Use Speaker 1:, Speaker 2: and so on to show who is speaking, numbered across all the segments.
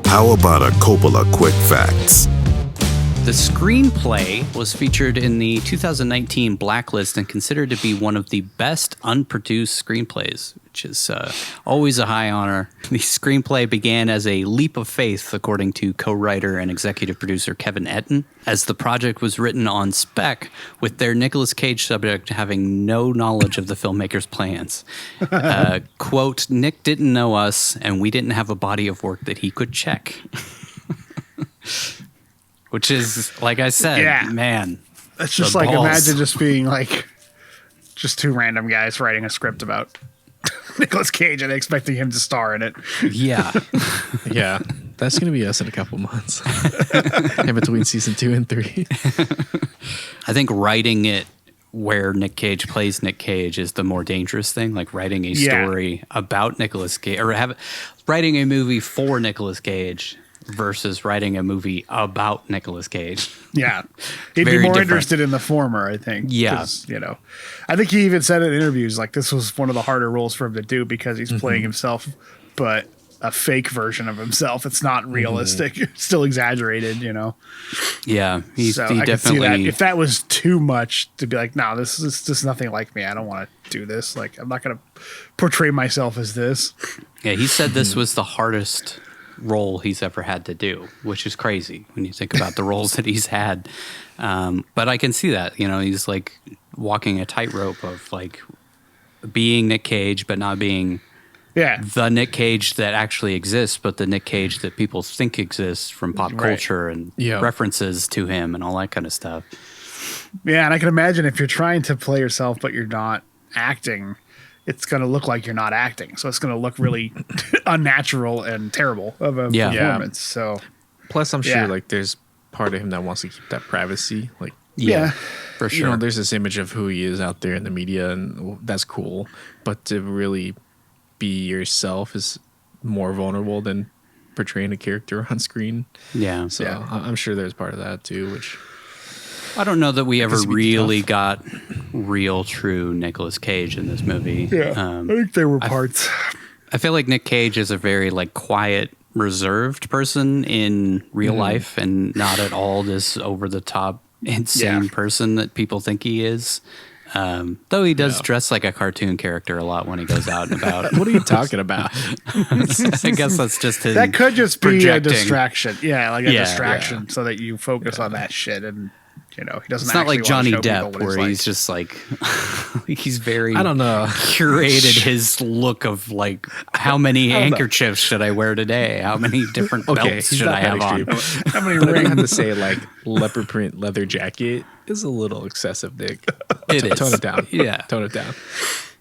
Speaker 1: How about a Coppola quick facts?
Speaker 2: The screenplay was featured in the 2019 Blacklist and considered to be one of the best unproduced screenplays, which is always a high honor. The screenplay began as a leap of faith, according to co-writer and executive producer Kevin Etten, as the project was written on spec, with their Nicolas Cage subject having no knowledge of the filmmaker's plans. Quote, Nick didn't know us, and we didn't have a body of work that he could check. Which is, like I said, man.
Speaker 3: It's just like, imagine just being like, just two random guys writing a script about Nicolas Cage and expecting him to star in it.
Speaker 2: Yeah.
Speaker 4: Yeah. That's going to be us in a couple months. In between season 2 and 3.
Speaker 2: I think writing it where Nick Cage plays Nick Cage is the more dangerous thing. Like writing a story about Nicolas Cage, or writing a movie for Nicolas Cage versus writing a movie about Nicolas Cage.
Speaker 3: Yeah. He'd be more interested in the former, I think.
Speaker 2: Yeah.
Speaker 3: You know, I think he even said in interviews, like, this was one of the harder roles for him to do because he's playing himself, but a fake version of himself. It's not realistic. It's still exaggerated, you know?
Speaker 2: Yeah.
Speaker 3: He definitely, could see that. If that was too much to be like, no, this is just nothing like me. I don't want to do this. Like, I'm not going to portray myself as this.
Speaker 2: Yeah. He said this was the hardest role he's ever had to do, which is crazy when you think about the roles that he's had. But I can see that, you know, he's like walking a tightrope of like being Nick Cage, but not being the Nick Cage that actually exists, but the Nick Cage that people think exists from pop culture and references to him and all that kind of stuff.
Speaker 3: Yeah. And I can imagine if you're trying to play yourself, but you're not acting, it's going to look like you're not acting. So it's going to look really unnatural and terrible of a performance. So
Speaker 4: plus I'm sure like there's part of him that wants to keep that privacy. Like,
Speaker 2: for sure.
Speaker 4: You know, there's this image of who he is out there in the media, and that's cool. But to really be yourself is more vulnerable than portraying a character on screen.
Speaker 2: Yeah.
Speaker 4: So I'm sure there's part of that too, which
Speaker 2: I don't know that we ever really got real, true Nicolas Cage in this movie.
Speaker 3: Yeah, I think there were parts.
Speaker 2: I feel like Nick Cage is a very like quiet, reserved person in real life, and not at all this over the top, insane person that people think he is. Though he does dress like a cartoon character a lot when he goes out and about.
Speaker 4: What are you talking about?
Speaker 2: I guess that's just his.
Speaker 3: That could just be a distraction. Yeah, like a distraction, so that you focus on that shit and. You know, he doesn't.
Speaker 2: It's not like Johnny Depp, where he's just like, he's very.
Speaker 4: I don't know.
Speaker 2: Curated his look of like, how many handkerchiefs should I wear today? How many different belts should I have on?
Speaker 3: How many
Speaker 4: rings? I have
Speaker 3: rings?
Speaker 4: to say, like, leopard print leather jacket is a little excessive, Nick.
Speaker 2: It is.
Speaker 4: Tone it down.
Speaker 2: Yeah,
Speaker 4: tone it down.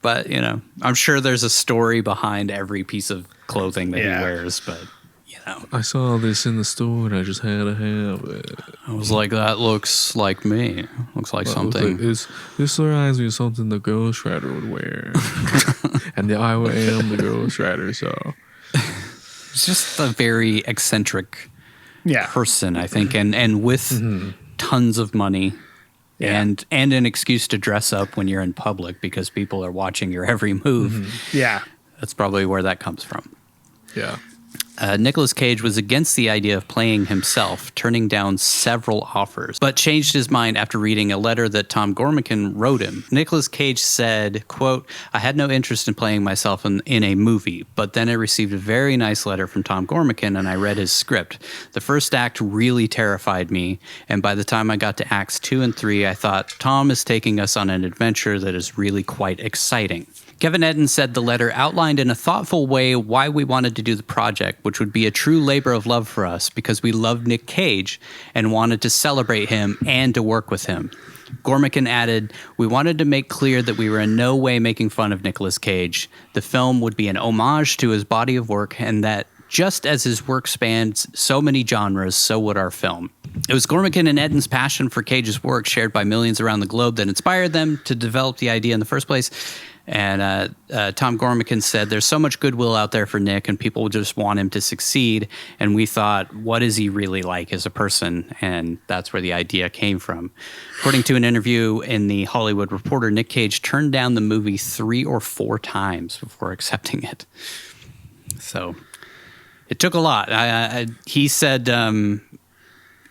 Speaker 2: But you know, I'm sure there's a story behind every piece of clothing that he wears. But you know,
Speaker 4: I saw this in the store and I just had to have it.
Speaker 2: I was like, that looks like me. Looks like something.
Speaker 4: This reminds me of something the Ghost Rider would wear. And I am the Ghost Rider, so.
Speaker 2: It's just a very eccentric person, I think, and with tons of money and an excuse to dress up when you're in public because people are watching your every move.
Speaker 3: Yeah.
Speaker 2: That's probably where that comes from.
Speaker 4: Yeah.
Speaker 2: Nicolas Cage was against the idea of playing himself, turning down several offers, but changed his mind after reading a letter that Tom Gormican wrote him. Nicolas Cage said, quote, I had no interest in playing myself in a movie, but then I received a very nice letter from Tom Gormican and I read his script. The first act really terrified me, and by the time I got to acts 2 and 3, I thought, Tom is taking us on an adventure that is really quite exciting. Kevin Etten said the letter outlined in a thoughtful way why we wanted to do the project, which would be a true labor of love for us because we loved Nick Cage and wanted to celebrate him and to work with him. Gormican added, we wanted to make clear that we were in no way making fun of Nicolas Cage. The film would be an homage to his body of work and that just as his work spans so many genres, so would our film. It was Gormican and Etten's passion for Cage's work shared by millions around the globe that inspired them to develop the idea in the first place. And Tom Gormican said, there's so much goodwill out there for Nick and people just want him to succeed. And we thought, what is he really like as a person? And that's where the idea came from. According to an interview in the Hollywood Reporter, Nick Cage turned down the movie 3 or 4 times before accepting it. So It took a lot. He said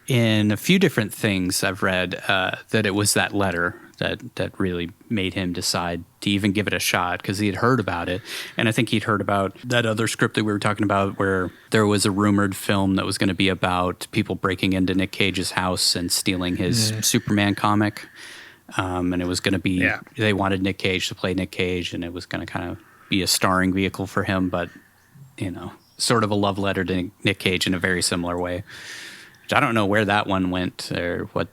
Speaker 2: in a few different things I've read that it was that letter that really made him decide to even give it a shot, because he had heard about it. And I think he'd heard about that other script that we were talking about where there was a rumored film that was going to be about people breaking into Nick Cage's house and stealing his Superman comic. And it was going to be, they wanted Nick Cage to play Nick Cage, and it was going to kind of be a starring vehicle for him, but, you know, sort of a love letter to Nick Cage in a very similar way. Which I don't know where that one went or what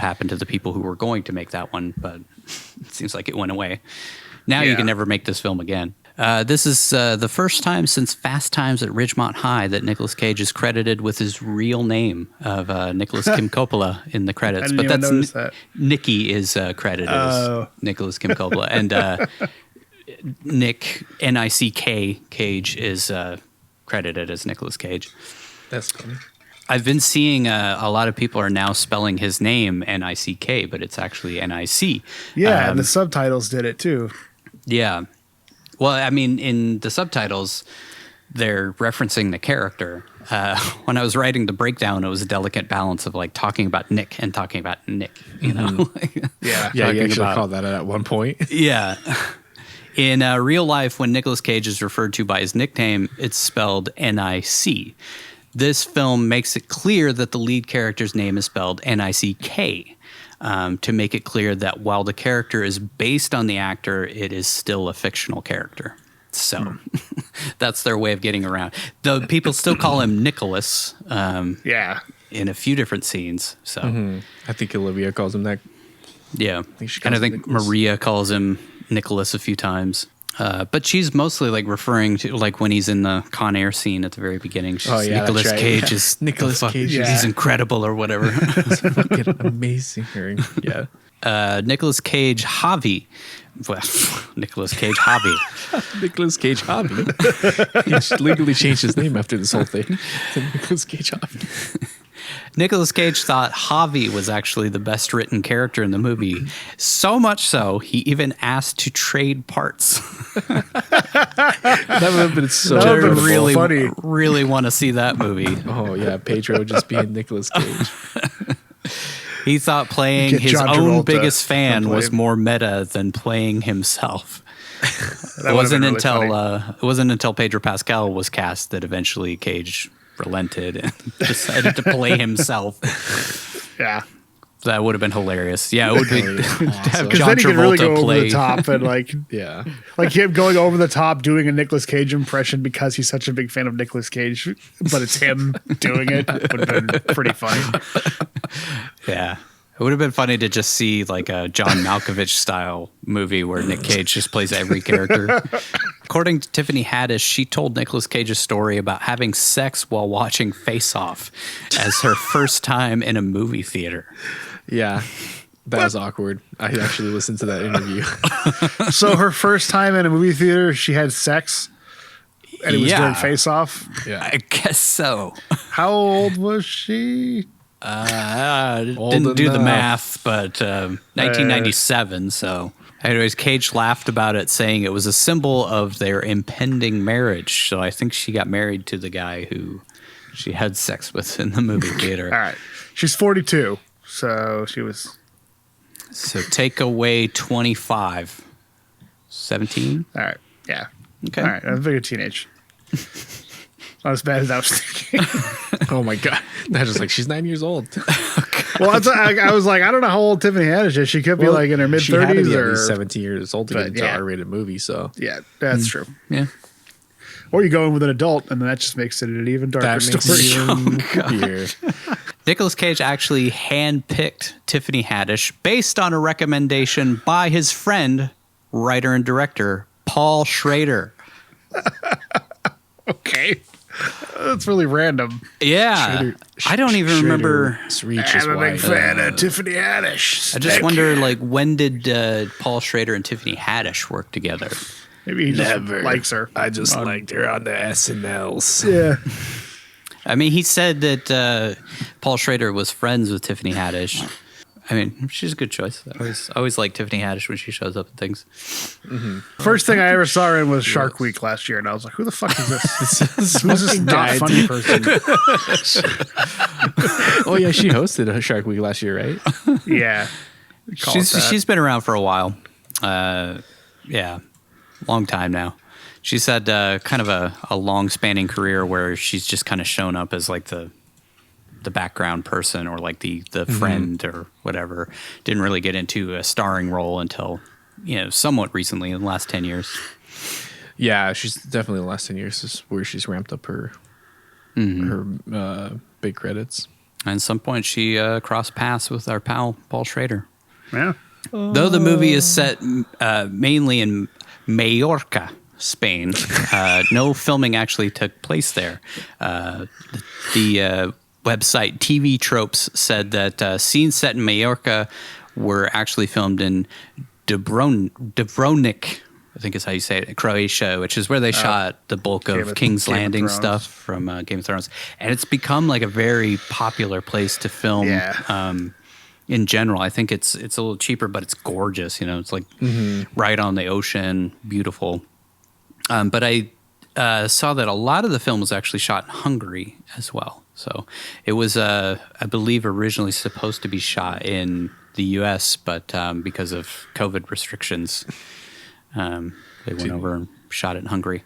Speaker 2: happened to the people who were going to make that one, but it seems like it went away. Now you can never make this film again. This is the first time since Fast Times at Ridgemont High that Nicolas Cage is credited with his real name of Nicolas Kim Coppola in the credits.
Speaker 3: I didn't even notice that.
Speaker 2: Nicky is credited as Nicolas Kim Coppola. And Nick, N-I-C-K, Cage is credited as Nicolas Cage.
Speaker 4: That's funny.
Speaker 2: I've been seeing a lot of people are now spelling his name N-I-C-K, but it's actually N-I-C.
Speaker 3: Yeah, and the subtitles did it too.
Speaker 2: Yeah. Well, I mean, in the subtitles, they're referencing the character. When I was writing the breakdown, it was a delicate balance of like talking about Nick and talking about Nick, you know?
Speaker 4: Yeah, you actually called that at one point.
Speaker 2: Yeah. In real life, when Nicolas Cage is referred to by his nickname, it's spelled N-I-C. This film makes it clear that the lead character's name is spelled N-I-C-K, to make it clear that while the character is based on the actor, it is still a fictional character. So that's their way of getting around. The people still call him Nicholas. In a few different scenes. So
Speaker 4: I think Olivia calls him that.
Speaker 2: Yeah, and I think Maria calls him Nicholas a few times. But she's mostly like referring to like when he's in the Con Air scene at the very beginning. She's Nicolas Cage is
Speaker 4: Nicolas Cage.
Speaker 2: He's incredible or whatever.
Speaker 4: It's fucking amazing hearing. Yeah.
Speaker 2: Nicolas Cage Javi. Well, Nicolas Cage Javi.
Speaker 4: Nicolas Cage Javi. He legally changed his name after this whole thing to Nicolas Cage Javi.
Speaker 2: Nicolas Cage thought Javi was actually the best written character in the movie. So much so, he even asked to trade parts.
Speaker 4: That would have been so
Speaker 2: really
Speaker 3: funny.
Speaker 2: Really want to see that movie.
Speaker 4: Oh, yeah. Pedro just being Nicolas Cage.
Speaker 2: He thought playing his own biggest fan was more meta than playing himself. It wasn't until Pedro Pascal was cast that eventually Cage relented and decided to play himself.
Speaker 3: Yeah.
Speaker 2: That would have been hilarious. Yeah, it would be
Speaker 3: Awesome.
Speaker 2: have
Speaker 3: Because
Speaker 2: John
Speaker 3: then he could really go
Speaker 2: Travolta
Speaker 3: over the
Speaker 2: play.
Speaker 3: top and like, like him going over the top doing a Nicolas Cage impression because he's such a big fan of Nicolas Cage, but it's him doing it. Would have been pretty funny.
Speaker 2: Yeah. It would have been funny to just see like a John Malkovich style movie where Nick Cage just plays every character. According to Tiffany Haddish, she told Nicolas Cage a story about having sex while watching Face Off as her first time in a movie theater.
Speaker 4: Yeah, that was awkward. I actually listened to that interview.
Speaker 3: So her first time in a movie theater, she had sex and it was during Face Off?
Speaker 2: Yeah. I guess so.
Speaker 3: How old was she?
Speaker 2: Didn't do the math, but 1997. So, anyways, Cage laughed about it, saying it was a symbol of their impending marriage. So I think she got married to the guy who she had sex with in the movie theater.
Speaker 3: All right, she's 42, so she was.
Speaker 2: So take away 25, 17.
Speaker 3: All right, yeah.
Speaker 2: Okay.
Speaker 3: All right, I'm thinking teenage. Not as bad as I was thinking.
Speaker 4: Oh my God. That's just like, she's 9 years old.
Speaker 3: Well, I was like, I don't know how old Tiffany Haddish is. She could be like in her mid-30s or
Speaker 4: 17 years old to get into an R-rated movie. So
Speaker 3: yeah, that's true.
Speaker 2: Yeah.
Speaker 3: Or you go in with an adult, and then that just makes it an even darker story.
Speaker 2: Nicolas Cage actually handpicked Tiffany Haddish based on a recommendation by his friend, writer and director Paul Schrader.
Speaker 3: Okay. That's really random.
Speaker 2: Yeah. I don't even remember.
Speaker 3: I'm a big fan of Tiffany Haddish.
Speaker 2: I just wonder, like, when did Paul Schrader and Tiffany Haddish work together?
Speaker 3: Maybe he just likes her.
Speaker 4: I just liked her on the SNLs.
Speaker 3: Yeah.
Speaker 2: I mean, he said that Paul Schrader was friends with Tiffany Haddish. I mean, she's a good choice. I always like Tiffany Haddish when she shows up in things.
Speaker 3: Mm-hmm. First thing I ever saw her in was Shark Week last year, and I was like, "Who the fuck is this? Who's this not funny person?"
Speaker 4: Oh yeah, she hosted a Shark Week last year, right?
Speaker 3: Yeah,
Speaker 2: she's been around for a while. Yeah, long time now. She's had kind of a long spanning career where she's just kind of shown up as like the background person or like the friend or whatever. Didn't really get into a starring role until, somewhat recently in the last 10 years.
Speaker 4: Yeah, she's definitely the last 10 years is where she's ramped up her big credits.
Speaker 2: And at some point she crossed paths with our pal Paul Schrader.
Speaker 3: Yeah.
Speaker 2: Though the movie is set mainly in Majorca, Spain, no filming actually took place there. The website TV Tropes said that scenes set in Majorca were actually filmed in Dubrovnik, I think is how you say it, Croatia, which is where they shot the bulk of King's Landing stuff from Game of Thrones. And it's become like a very popular place to film in general. I think it's a little cheaper, but it's gorgeous. It's like right on the ocean, beautiful. But I saw that a lot of the film was actually shot in Hungary as well. So it was, I believe, originally supposed to be shot in the U.S., but because of COVID restrictions, they went over and shot it in Hungary.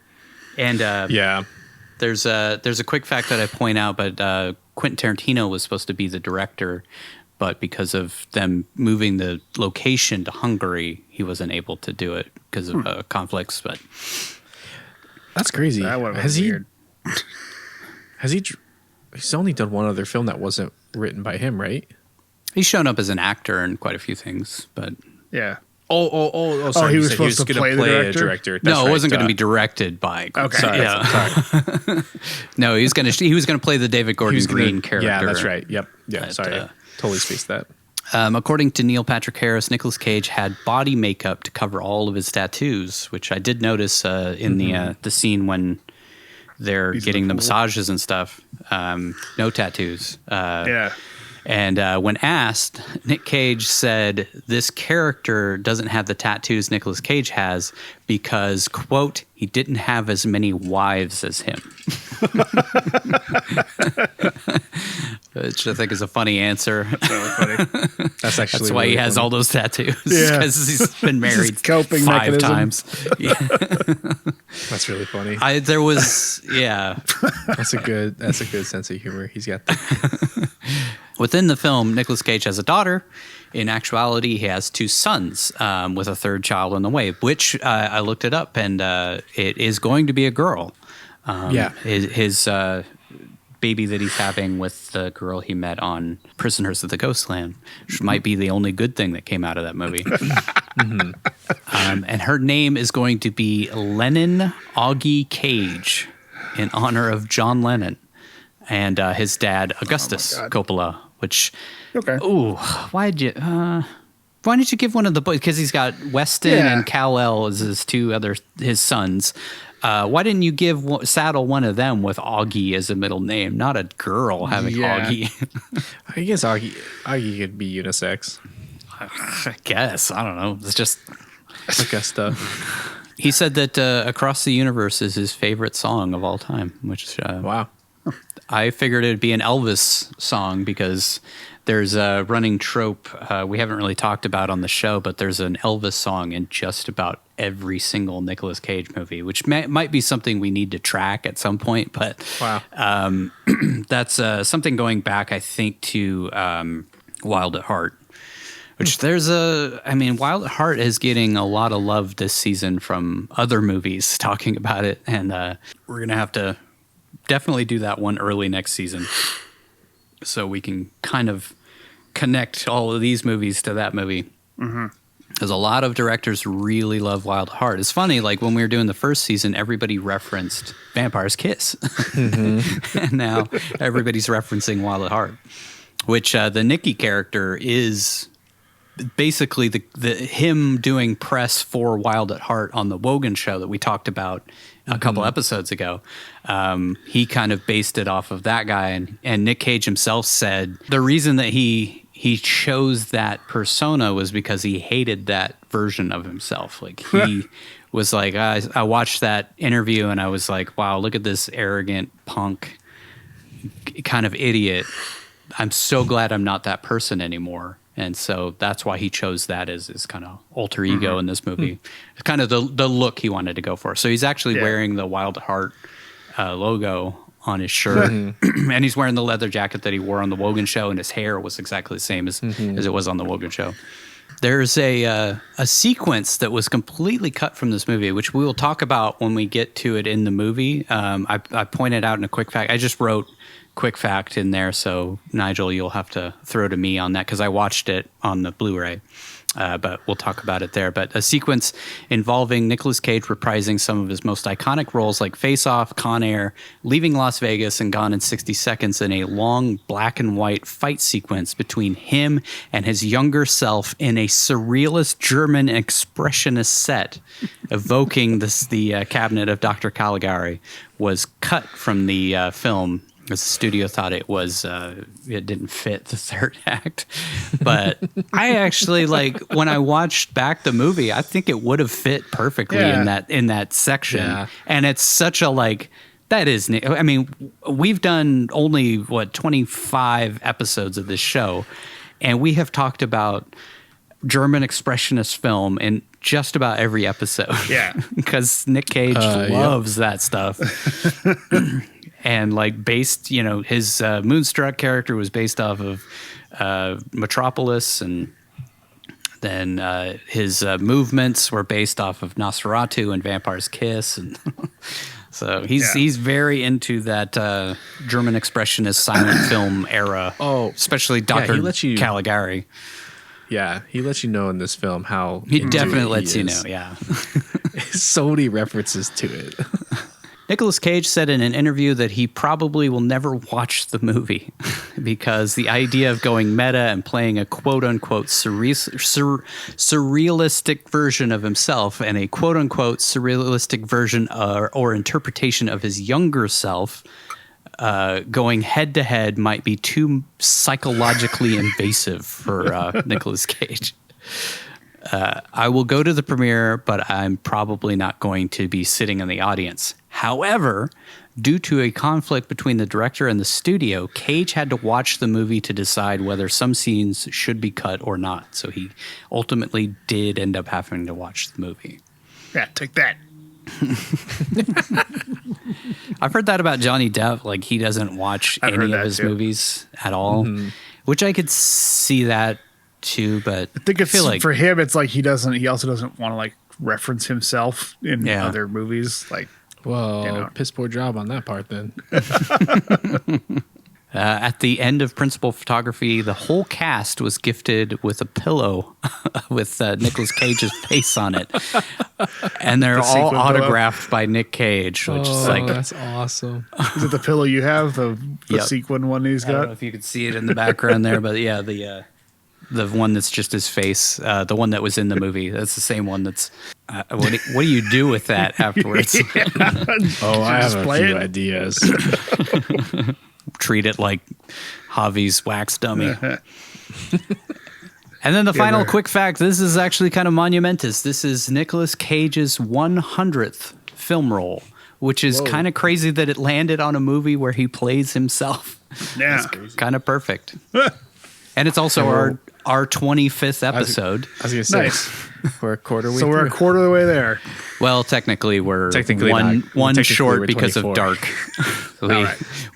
Speaker 2: And there's a quick fact that I point out, but Quentin Tarantino was supposed to be the director, but because of them moving the location to Hungary, he wasn't able to do it because of conflicts. But
Speaker 4: that's crazy.
Speaker 3: That would have been weird.
Speaker 4: He's only done one other film that wasn't written by him, right?
Speaker 2: He's shown up as an actor in quite a few things, but
Speaker 3: yeah.
Speaker 4: Sorry.
Speaker 3: He was supposed to play the director?
Speaker 4: A director.
Speaker 2: No, it wasn't going to be directed by.
Speaker 3: Okay.
Speaker 2: Sorry. No, he was going to play the David Gordon Green character.
Speaker 4: Yeah, that's right. Yep. Yeah. Sorry, totally spaced that.
Speaker 2: According to Neil Patrick Harris, Nicolas Cage had body makeup to cover all of his tattoos, which I did notice in the scene when they're getting the massages and stuff. No tattoos.
Speaker 3: Yeah.
Speaker 2: And when asked, Nick Cage said this character doesn't have the tattoos Nicolas Cage has because, quote, he didn't have as many wives as him. Which I think is a funny answer.
Speaker 3: Really funny.
Speaker 4: That's
Speaker 2: why
Speaker 4: really
Speaker 2: he has
Speaker 4: funny.
Speaker 2: all those tattoos.
Speaker 3: Yeah.
Speaker 2: Because he's been married
Speaker 3: coping
Speaker 2: 5
Speaker 3: mechanism.
Speaker 2: times. Yeah.
Speaker 4: That's really funny.
Speaker 2: That's
Speaker 4: That's a good sense of humor. He's got that.
Speaker 2: Within the film, Nicolas Cage has a daughter. In actuality, he has 2 sons with a 3rd child on the way, which I looked it up, and it is going to be a girl. His baby that he's having with the girl he met on Prisoners of the Ghostland, which might be the only good thing that came out of that movie. And her name is going to be Lennon Augie Cage in honor of John Lennon and his dad, Augustus Coppola, which...
Speaker 3: Okay.
Speaker 2: Ooh, why did you give one of the boys? Because he's got Weston and Kal-El as his sons. Why didn't you saddle one of them with Augie as a middle name, not a girl having Augie?
Speaker 4: I guess Augie could be unisex.
Speaker 2: I guess. I don't know. It's just
Speaker 4: Augusta.
Speaker 2: He said that Across the Universe is his favorite song of all time, which
Speaker 4: wow.
Speaker 2: I figured it'd be an Elvis song because there's a running trope we haven't really talked about on the show, but there's an Elvis song in just about every single Nicolas Cage movie, which might be something we need to track at some point. But that's something going back, I think, to Wild at Heart, which Wild at Heart is getting a lot of love this season from other movies talking about it. And we're going to have to definitely do that one early next season so we can kind of connect all of these movies to that movie. Because a lot of directors really love Wild at Heart. It's funny, like when we were doing the first season, everybody referenced Vampire's Kiss. And now everybody's referencing Wild at Heart, which the Nicky character is basically the him doing press for Wild at Heart on the Wogan show that we talked about a couple episodes ago. He kind of based it off of that guy, and Nick Cage himself said the reason that he he chose that persona was because he hated that version of himself. Like he was like, I watched that interview and I was like, wow, look at this arrogant punk kind of idiot. I'm so glad I'm not that person anymore. And so that's why he chose that as his kind of alter ego in this movie. It's kind of the look he wanted to go for. So he's actually wearing the Wild Heart logo on his shirt. And he's wearing the leather jacket that he wore on the Wogan show, and his hair was exactly the same as it was on the Wogan show. There's a sequence that was completely cut from this movie, which we will talk about when we get to it in the movie. I pointed out in a quick fact. I just wrote quick fact in there, so Nigel, you'll have to throw to me on that because I watched it on the Blu-ray. But we'll talk about it there. But a sequence involving Nicolas Cage reprising some of his most iconic roles like Face Off, Con Air, Leaving Las Vegas, and Gone in 60 Seconds in a long black and white fight sequence between him and his younger self in a surrealist German expressionist set evoking the cabinet of Dr. Caligari was cut from the film. The studio thought it didn't fit the third act, but I actually when I watched back the movie, I think it would have fit perfectly in that section. And it's such that is, I mean, we've done only 25 episodes of this show, and we have talked about German expressionist film in just about every episode. Yeah, because Nick Cage loves that stuff. And based, his Moonstruck character was based off of Metropolis, and then his movements were based off of Nosferatu and Vampire's Kiss, and so he's very into that German expressionist silent film era. Oh, especially Dr. Caligari.
Speaker 4: Yeah, he lets you know in this film how
Speaker 2: he definitely lets you know. Yeah,
Speaker 4: so many references to it.
Speaker 2: Nicolas Cage said in an interview that he probably will never watch the movie because the idea of going meta and playing a quote-unquote surrealistic version of himself and a quote-unquote surrealistic version or interpretation of his younger self going head-to-head might be too psychologically invasive for Nicolas Cage. I will go to the premiere, but I'm probably not going to be sitting in the audience. However, due to a conflict between the director and the studio, Cage had to watch the movie to decide whether some scenes should be cut or not. So he ultimately did end up having to watch the movie.
Speaker 3: Yeah, take that.
Speaker 2: I've heard that about Johnny Depp. He doesn't watch any of his movies at all, which I could see that too. But
Speaker 3: I think for him, it's he also doesn't want to reference himself in other movies.
Speaker 4: Well, piss poor job on that part then.
Speaker 2: At the end of principal photography, the whole cast was gifted with a pillow with Nicolas Cage's face on it. And they're all autographed by Nick Cage, which is
Speaker 4: that's awesome.
Speaker 3: Is it the pillow you have? The sequin one he's got?
Speaker 2: I don't know if you could see it in the background there, but yeah, the one that's just his face, the one that was in the movie. That's the same one that's... what do you do with that afterwards?
Speaker 4: I have a few ideas.
Speaker 2: Treat it like Javi's wax dummy. And then the final quick fact, this is actually kind of monumentous. This is Nicolas Cage's 100th film role, which is kind of crazy that it landed on a movie where he plays himself.
Speaker 3: Yeah.
Speaker 2: It's kind of perfect. And it's also our 25th episode.
Speaker 4: I was going to say, nice. We're a quarter way
Speaker 3: So we're a quarter of the way there.
Speaker 2: Well, technically we're one short because of Dark.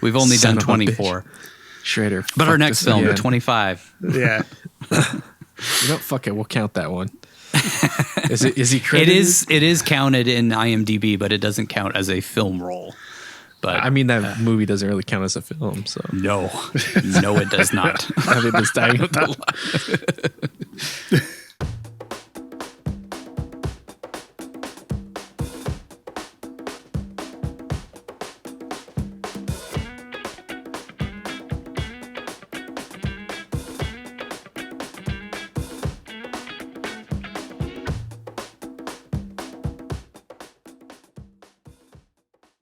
Speaker 2: We've only done 24.
Speaker 4: Schrader.
Speaker 2: But our next film, the 25.
Speaker 3: Yeah.
Speaker 4: Fuck it. We'll count that one. Is he credited?
Speaker 2: It is counted in IMDB, but it doesn't count as a film role. But
Speaker 4: I mean, that movie doesn't really count as a film, so
Speaker 2: no, it does not.
Speaker 4: I mean, this dying of the